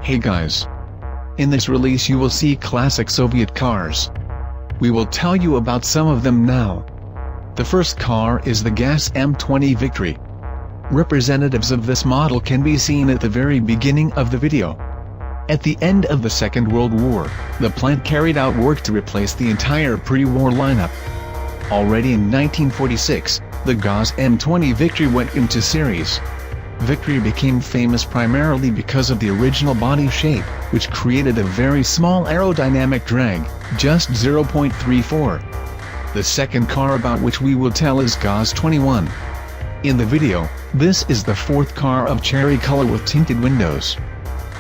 Hey guys! In this release you will see classic Soviet cars. We will tell you about some of them now. The first car is the GAZ M20 Victory. Representatives of this model can be seen at the very beginning of the video. At the end of the Second World War, the plant carried out work to replace the entire pre-war lineup. Already in 1946, the GAZ M20 Victory went into series. Victory became famous primarily because of the original body shape, which created a very small aerodynamic drag, just 0.34. The second car about which we will tell is GAZ-21. In the video, this is the fourth car of cherry color with tinted windows.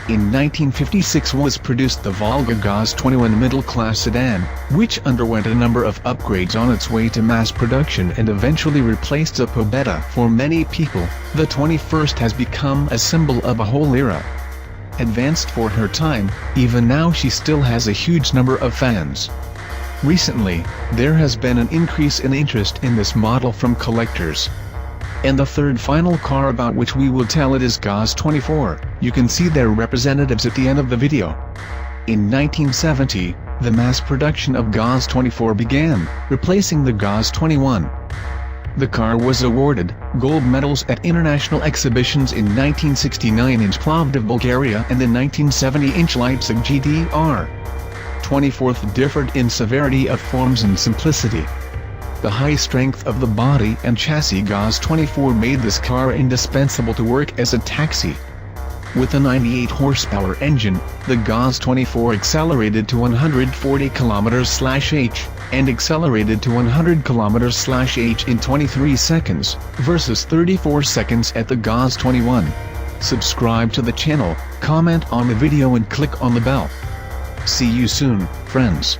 In 1956 was produced the Volga GAZ-21 middle-class sedan, which underwent a number of upgrades on its way to mass production and eventually replaced the Pobeda. For many people, the 21st has become a symbol of a whole era. Advanced for her time, even now she still has a huge number of fans. Recently, there has been an increase in interest in this model from collectors. And the third final car about which we will tell it is GAZ-24. You can see their representatives at the end of the video. In 1970, the mass production of GAZ-24 began, replacing the GAZ-21. The car was awarded gold medals at international exhibitions in 1969 in Plovdiv, Bulgaria and in 1970 in Leipzig, GDR. 24th differed in severity of forms and simplicity. The high strength of the body and chassis GAZ-24 made this car indispensable to work as a taxi. With a 98 horsepower engine, the GAZ-24 accelerated to 140 km/h, and accelerated to 100 km/h in 23 seconds, versus 34 seconds at the GAZ-21. Subscribe to the channel, comment on the video and click on the bell. See you soon, friends.